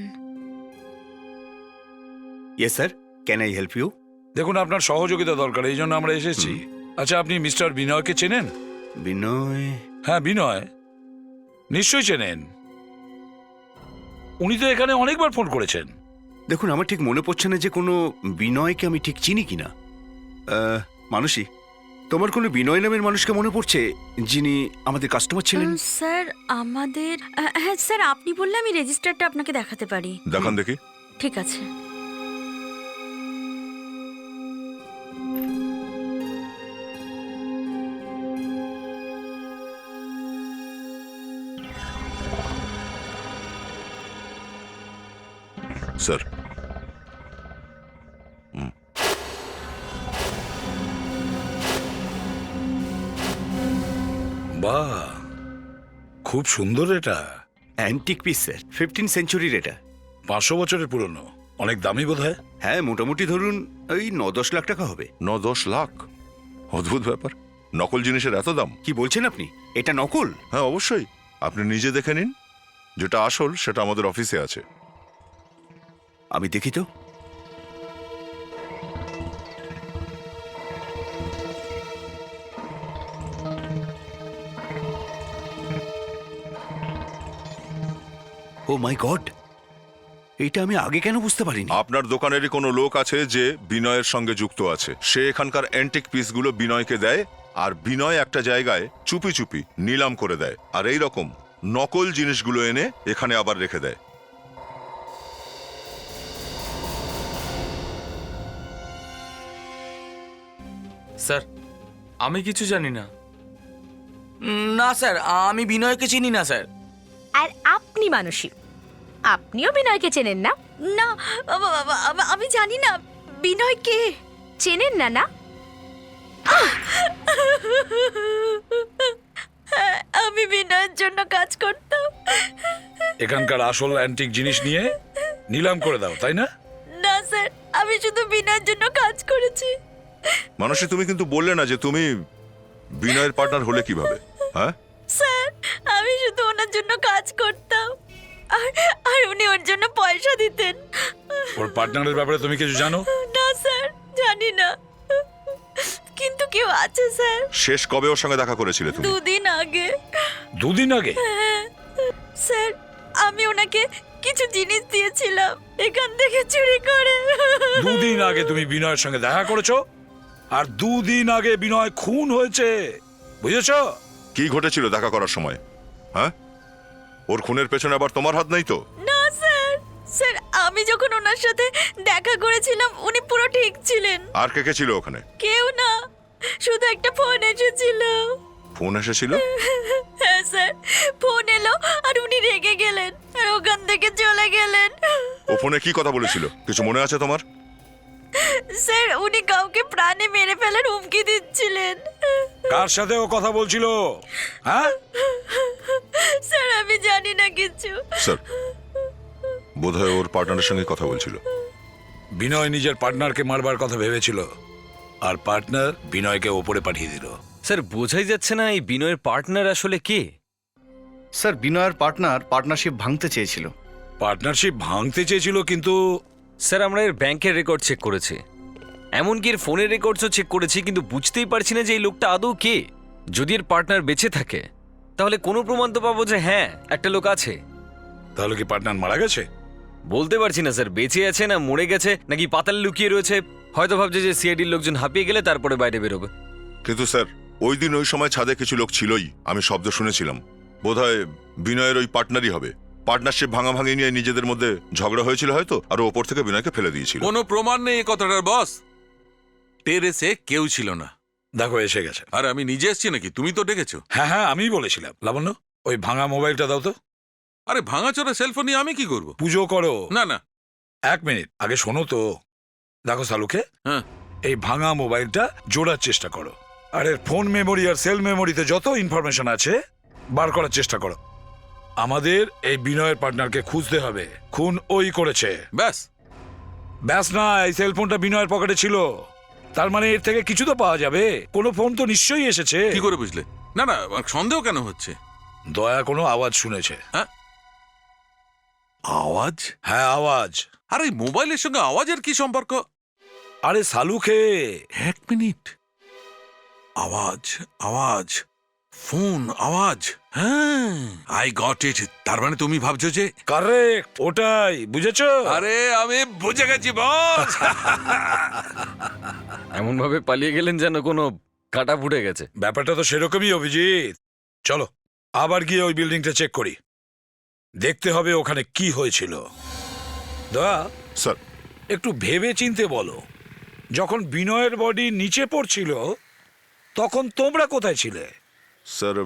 Yes sir, can I help you? দেখুন, আপনার সহযোগিতা দরকার, এই জন্য আমরা এসেছি। আচ্ছা, আপনি মিস্টার বিনয়কে চেনেন? বিনয়? হ্যাঁ, বিনয় নিশ্চয়ই চেনেন। উনি তো এখানে অনেকবার ফোন করেছেন। দেখুন, আমার ঠিক মনে পড়ছে না যে কোনো বিনয়কে আমি ঠিক চিনি কিনা। মানসী, তোমার কোনো বিনয় নামের মানুষকে মনে পড়ছে যিনি আমাদের কাস্টমার ছিলেন? স্যার আমাদের হ্যাঁ স্যার, আপনি বললে আমি রেজিস্টারটা আপনাকে দেখাতে পারি। দেখান দেখি। ঠিক আছে। স্যার, বাহ, খুব সুন্দর এটা। অ্যান্টিক পিস স্যার, 15th সেঞ্চুরির এটা। 500 বছরের পুরনো, অনেক দামি বোধ হয়। হ্যাঁ, মোটামুটি ধরুন ওই 9-10 লাখ টাকা হবে। 9-10 লাখ? অদ্ভুত ব্যাপার, নকল জিনিসের এত দাম। কি বলছেন আপনি? এটা নকল? হ্যাঁ অবশ্যই, আপনি নিজে দেখে নিন। যেটা আসল সেটা আমাদের অফিসে আছে। আমি দেখি তো। ও মাই গড, এটা আমি আগে কেন বুঝতে পারিনি? আপনার দোকানেরই কোনো লোক আছে যে বিনয়ের সঙ্গে যুক্ত আছে। সে এখানকার অ্যান্টিক পিসগুলো বিনয়কে দেয়, আর বিনয় একটা জায়গায় চুপি চুপি নিলাম করে দেয়, আর এই রকম নকল জিনিসগুলো এনে এখানে আবার রেখে দেয়। স্যার, আমি কিছু জানি না। না স্যার, আমি বিনয়কে চিনি না স্যার। আর আপনি মানসী, আপনিও বিনয়কে চেনেন না? না, আমি জানি না বিনয় কে। চেনেন না? না, আমি বিনয়ের জন্য কাজ করতাম। এখানকার আসল অ্যান্টিক জিনিস নিয়ে নিলাম করে দাও, তাই না? না স্যার, আমি শুধু বিনয়ের জন্য কাজ করেছি। মানসী, তুমি কিন্তু বললে না যে তুমি বিনয়ের পার্টনার হলে কিভাবে? হ্যাঁ স্যার, আমি শুধু ওনার জন্য কাজ করতাম, আর উনি ওর জন্য পয়সা দিতেন। ওর পার্টনারের ব্যাপারে তুমি কিছু জানো? না স্যার, জানি না, কিন্তু কেউ আছে স্যার। শেষ কবে ওর সঙ্গে দেখা করেছিলে তুমি? 2 দিন আগে। 2 দিন আগে? হ্যাঁ স্যার, আমি ওনাকে কিছু জিনিস দিয়েছিলাম এখান থেকে চুরি করে। 2 দিন আগে তুমি বিনয়ের সঙ্গে দেখা করেছো, আর 2 দিন আগে বিনয় খুন হয়েছে, বুঝেছো? কি ঘটেছিল দেখা করার সময়? হ্যাঁ, ওর খুনের পেছনে আবার তোমার হাত নেই তো? না স্যার, স্যার আমি যখন ওনার সাথে দেখা করেছিলাম উনি পুরো ঠিক ছিলেন। আর কে কে ছিল ওখানে? কেউ না, শুধু একটা ফোন এসেছিল। ফোন এসেছিল? হ্যাঁ স্যার, ফোন এলো আর উনি রেগে গেলেন আর ওখান থেকে চলে গেলেন। ও ফোনে কি কথা বলেছিল, কিছু মনে আছে তোমার? স্যার, উনি কাউকে প্রাণে মেরে ফেলার হুমকি দিচ্ছিলেন। কার সাথে ও কথা বলছিল? হ্যাঁ স্যার, আমি জানি না কিছু। স্যার, বোধহয় ওর পার্টনারের সঙ্গে কথা বলছিল। বিনয় নিজের পার্টনারকে মারবার কথা ভেবেছিল, আর পার্টনার বিনয়কে ওপরে পাঠিয়ে দিল। স্যার, বোঝাই যাচ্ছে না এই বিনয়ের পার্টনার আসলে কে। স্যার, বিনয়ের পার্টনারশিপ ভাঙতে চেয়েছিল। পার্টনারশিপ ভাঙতে চেয়েছিল, কিন্তু স্যার আমরা এর ব্যাংকের রেকর্ড চেক করেছি, এমনকি এর ফোনের রেকর্ডসও চেক করেছি, কিন্তু বুঝতেই পারছি না যে এই লোকটা আদৌ কে। যদি এর পার্টনার বেঁচে থাকে তাহলে কোনো প্রমাণ তো পাবো যে হ্যাঁ একটা লোক আছে। তাহলে কি পার্টনার মারা গেছে? বলতে পারছি না স্যার, বেঁচে আছে না মরে গেছে নাকি পাতালে লুকিয়ে রয়েছে। হয়তো ভাবছে যে সিআইডির লোকজন হাঁপিয়ে গেলে তারপরে বাইরে বেরোবে। কিন্তু স্যার, ওই দিন ওই সময় ছাদে কিছু লোক ছিলই, আমি শব্দ শুনেছিলাম। বোধহয় বিনয়ের ওই পার্টনারই হবে। পার্টনারশিপ ভাঙাভাঙি নিয়ে নিজেদের মধ্যে ঝগড়া হয়েছিল হয়তো, আর ওপর থেকে বিনয়কে ফেলে দিয়েছিল। কোনো প্রমাণ নেই এই কথাটার বস। টেরেসে কেউ ছিল না। দেখো এসে গেছে। আর আমি নিজে এসছি নাকি? তুমি তো ডেকেছো। হ্যাঁ হ্যাঁ, আমিই বলেছিলাম। লাবণ্য, ওই ভাঙা মোবাইলটা দাও তো। আরে ভাঙাচোরা সেলফোন নিয়ে আমি কি করব? পুজো করো। না না, 1 মিনিট আগে শোনো তো। দেখো সালুকে, হ্যাঁ, এই ভাঙা মোবাইলটা জোড়ার চেষ্টা করো, আর এর ফোন মেমোরি আর সেল মেমোরিতে যত ইনফরমেশন আছে বার করার চেষ্টা করো। আমাদের এই বিনয়ের পার্টনারকে খুঁজতে হবে। খুন ওই করেছে। ব্যাস। ব্যাস না, এই সেলফোনটা বিনয়ের পকেটে ছিল, তার মানে এর থেকে কিছু তো পাওয়া যাবে। কোনো ফোন তো নিশ্চয়ই এসেছে। কি করে বুঝলে? না না, সন্দেহ কেন হচ্ছে? দয়া কোনো আওয়াজ শুনেছে। হ্যাঁ, আওয়াজ? হ্যাঁ আওয়াজ। আরে এই মোবাইলের সঙ্গে আওয়াজের কি সম্পর্ক? আরে সালুকে, 1 মিনিট, আওয়াজ আওয়াজ ফোন আওয়াজ, হ্যাঁ আই গট ইট। তার মানে তুমি ভাবছো যে কারেক্ট, ওটাই বুঝেছো? আরে আমি বুঝে গেছি বস। এমন ভাবে পালিয়ে গেলেন যেন কোনো কাটা ফুটে গেছে। ব্যাপারটা তো সেরকমই অভিজিৎ। চলো আবার গিয়ে ওই বিল্ডিংটা চেক করি, দেখতে হবে ওখানে কি হয়েছিল। দয়া, স্যার একটু ভেবে চিনতে বলো, যখন বিনয়ের বডি নিচে পড়ছিল তখন তোমরা কোথায় ছিলে? স্যার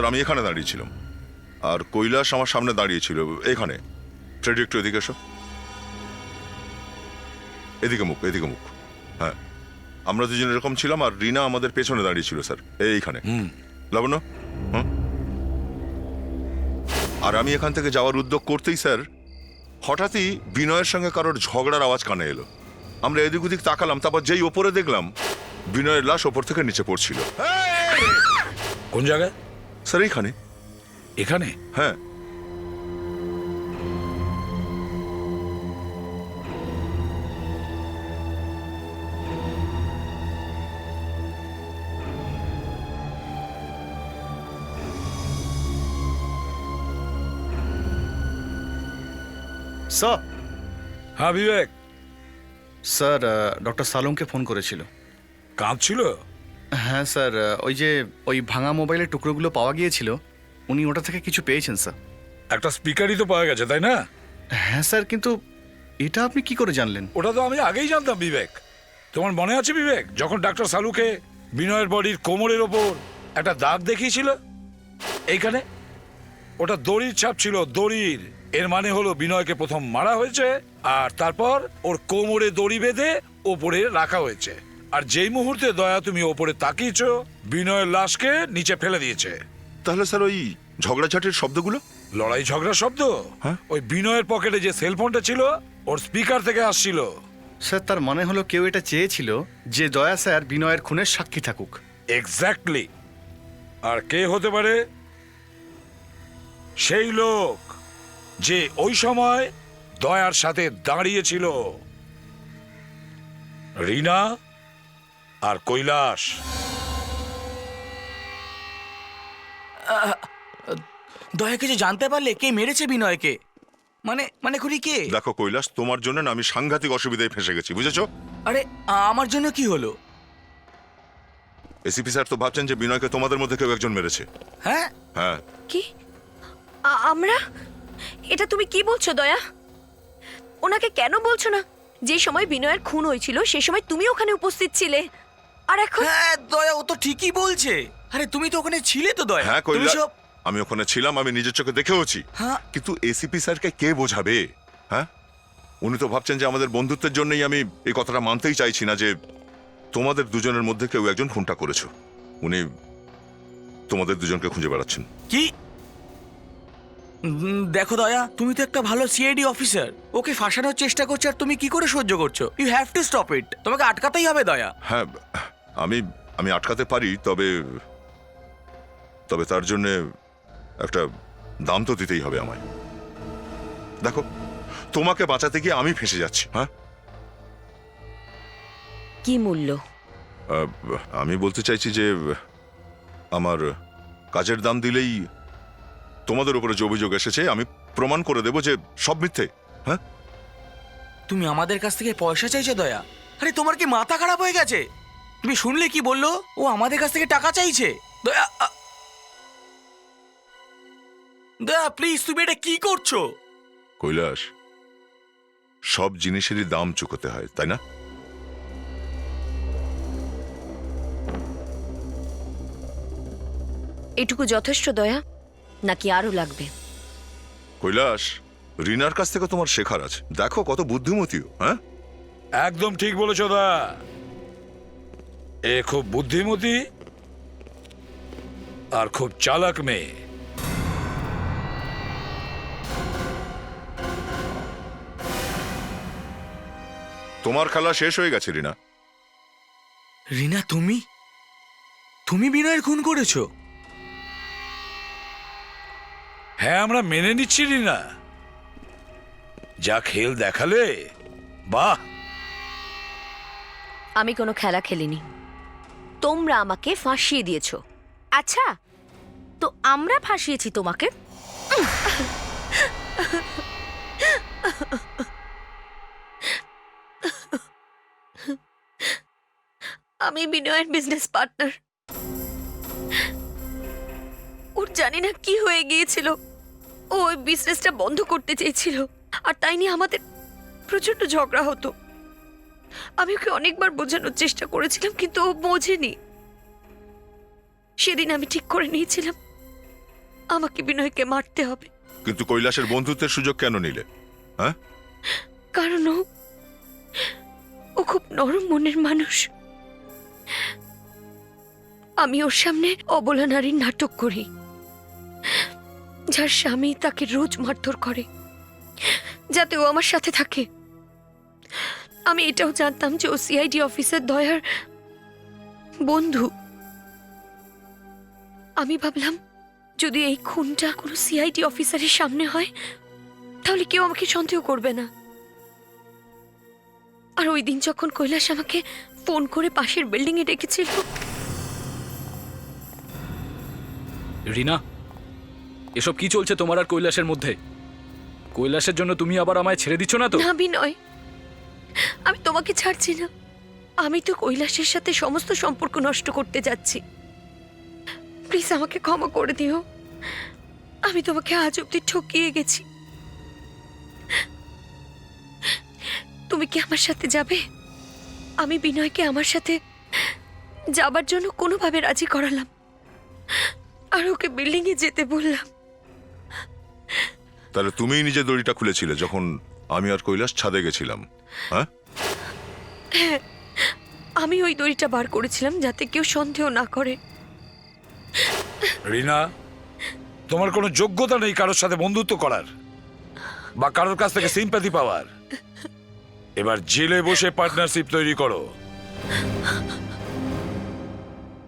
আমি এখানে দাঁড়িয়েছিলাম আর কৈলাস আমার সামনে দাঁড়িয়েছিল এখানে। ফ্রেডি একটু এদিকে এসো, এদিকে মুখ, এদিকে মুখ। হ্যাঁ, আমরা দুজন এরকম ছিলাম আর রিনা আমাদের পেছনে দাঁড়িয়েছিল স্যার, এইখানে। লাবণ্য, হুম। আর আমি এখান থেকে যাওয়ার উদ্যোগ করতেই স্যার হঠাৎই বিনয়ের সঙ্গে কারোর ঝগড়ার আওয়াজ কানে এলো। আমরা এদিক ওদিক তাকালাম, তারপর যেই ওপরে দেখলাম বিনয়ের লাশ ওপর থেকে নিচে পড়ছিল। কোন জায়গায়? স্যার এইখানে। এখানে? হ্যাঁ। স্যার, হ্যাঁ বিবেক। স্যার ডক্টর সালুমকে ফোন করেছিল। কাঁদছিল? হ্যাঁ স্যার, ওই ভাঙা মোবাইলের টুকরোগুলো পাওয়া গিয়েছিল, উনি ওটা থেকে কিছু পেয়েছেন স্যার। একটা স্পিকারই তো পাওয়া গেছে, তাই না? হ্যাঁ স্যার, কিন্তু এটা আপনি কি করে জানলেন? ওটা তো আমি আগেই জানতাম বিবেক। তোমার মনে আছে বিবেক, যখন ডাক্তার সালুকে বিনয়ের বডির কোমরের ওপর একটা দাগ দেখিয়েছিল এইখানে? ওটা দড়ির ছাপ ছিল, দড়ির। এর মানে হলো বিনয়কে প্রথম মারা হয়েছে আর তারপর ওর কোমরে দড়ি বেঁধে ওপরে রাখা হয়েছে। আর যেই মুহূর্তে দয়া তুমি ওপরে তাকিয়েছ, বিনয়ের লাশকে নিচে ফেলে দিয়েছে। তাহলে স্যার ওই ঝগড়াঝাটির শব্দগুলো? লড়াই ঝগড়ার শব্দ? হ্যাঁ। ওই বিনয়ের পকেটে যে সেলফোনটা ছিল ওর স্পিকার থেকে আসছিল। স্যার, তার মানে হলো কেউ এটা চেয়েছিল যে দয়া স্যার বিনয়ের খুনের সাক্ষী থাকুক। এক্স্যাক্টলি। আর কে হতে পারে? সেই লোক যে ওই সময় দয়ার সাথে দাঁড়িয়েছিল, রিনা আর কৈলাস। দয়া কিছু জানতে পারলে কে মেরেছে বিনয়কে? মানে খুনি কে? দেখো কৈলাস, তোমার জন্য না আমি সাংঘাতিক অসুবিধায় ফেসে গেছি, বুঝেছো? আরে আমার জন্য কি হলো? এসিপি স্যার তো ভাবছেন যে বিনয়কে তোমাদের মধ্যে কেউ একজন মেরেছে। হ্যাঁ? হ্যাঁ। কি? আমরা? এটা তুমি কি বলছো দয়া? ওনাকে কেন বলছো না? যে সময় বিনয়ের খুন হয়েছিল সে সময় তুমি ওখানে উপস্থিত ছিলে, আর এখন? হ্যাঁ দয়া, ও তো ঠিকই বলছে। আরে তুমি তো ওখানে ছিলে তো দয়া। হ্যাঁ তুমি কৈলাস, সব আমি ওখানে ছিলাম, আমি নিজের চোখে দেখেওছি। হ্যাঁ। কিন্তু এসিপি স্যারকে কে বোঝাবে? হ্যাঁ, উনি তো ভাবছেন যে আমাদের বন্ধুত্বের জন্যই আমি এই কথাটা মানতেই চাইছি না যে তোমাদের দুজনের মধ্যে কেউ একজন খুনটা করেছো। উনি তোমাদের দুজনকে খুঁজে বেড়াচ্ছেন। কি? দেখো দয়া, তুমি তো একটা ভালো সিআইডি অফিসার, ওকে ফাঁসানোর চেষ্টা করছো আর তুমি কি করে সহ্য করছো? You have to stop it. তোমাকে আটকাতেই হবে দয়া। হ্যাঁ, আমি আটকাতে পারি, তবে তার জন্য একটা দাম তো দিতেই হবে আমায়। দেখো, তোমাকে বাঁচাতে গিয়ে আমি ফেঁসে যাচ্ছি। হ্যাঁ, কি মূল্য? আমি বলতে চাইছি যে আমার কাজের দাম দিলেই তোমাদের উপরে যে অভিযোগ এসেছে আমি প্রমাণ করে দেব যে সব মিথ্যে। হ্যাঁ, তুমি আমাদের কাছ থেকে পয়সা চাইছো দয়া? আরে তোমার কি মাথা খারাপ হয়ে গেছে? তুমি শুনলে কি বললো? ও আমাদের কাছ থেকে টাকা চাইছে। দয়া দয়া প্লিজ, তুমি এটা কি করছো? কৈলাস, সব জিনিসেরই দাম চুকোতে হয়, তাই না? এটুকু যথেষ্ট দয়া, নাকি আরো লাগবে? কৈলাস, রিনার কাছ থেকে তোমার শেখার আছে। দেখো কত বুদ্ধিমতীও। হ্যাঁ, একদম ঠিক বলেছ দা, এ খুব বুদ্ধিমতী আর খুব চালাক মেয়ে। তোমার খেলা শেষ হয়ে গেছে রিনা। রিনা, তুমি বিনয়ের খুন করেছো? হ্যাঁ, আমরা মেনে নিচ্ছি রিনা, যা খেল দেখালে, বাহ! আমি কোনো খেলা খেলিনি, তোমরা আমাকে ফাঁসিয়ে দিয়েছো। আচ্ছা, তো আমরা ফাঁসিয়েছি তোমাকে। আমি বিনয়ের বিজনেস পার্টনার। ওর জানি না কি হয়ে গিয়েছিল, ও ওই বিজনেসটা বন্ধ করতে চেয়েছিল, আর তাই নিয়ে আমাদের প্রচন্ড ঝগড়া হতো। আমি ওকে অনেকবার বোঝানোর চেষ্টা করেছিলাম, কিন্তু ও বোঝেনি। সেদিন আমি ঠিক করে নিয়েছিলাম আমাকে বিনয়কে মারতে হবে, কিন্তু কৈলাসের বন্ধুত্বের সুযোগ কেন নিলে? হ্যাঁ, কারণ ও খুব নরম মনের মানুষ। আমি ওর সামনে অবলা নারীর নাটক করি, যার স্বামী তাকে রোজ মারধর করে, যাতে ও আমার সাথে থাকে। আমি এটাও জানতাম যে ও সিআইডি অফিসার দয়ার বন্ধু। আমি ভাবলাম যদি এই খুনটা কোনো সিআইডি অফিসারের সামনে হয়, তাহলে কেউ আমাকে সন্দেহ করবে না। আর ওই দিন যখন কৈলাস আমাকে ফোন করে পাশের বিল্ডিং এ ডেকেছিল। রিনা, এসব কি চলছে তোমার আর কৈলাসের মধ্যে? কৈলাসের জন্য তুমি আবার আমায় ছেড়ে দিচ্ছ না তো? না বিনয়, আমি তোমাকে ছাড়ছি না। আমি তো কৈলাসের সাথে সমস্ত সম্পর্ক নষ্ট করতে যাচ্ছি। প্লিজ আমাকে ক্ষমা করে দিও। আমি তোমাকে আজ অব্দি ঠকিয়ে গেছি। তুমি কি আমার সাথে যাবে? আমি বিনয়কে আমার সাথে যাবার জন্য কোনোভাবে রাজি করালাম, আর ওকে বিল্ডিং এ যেতে বললাম। তাহলে তুমিই নিজে দড়িটা খুলেছিলে যখন আমি আর কৈলাস ছাদে গেছিলাম? হ্যাঁ, হ্যাঁ, আমি ওই দড়িটা বার করেছিলাম যাতে কেউ সন্দেহ না করে। রিনা, তোমার কোনো যোগ্যতা নেই কারোর সাথে বন্ধুত্ব করার বা কারোর কাছ থেকে সিম্প্যাথি পাওয়ার। এবার জেলে বসে পার্টনারশিপ তৈরি করো।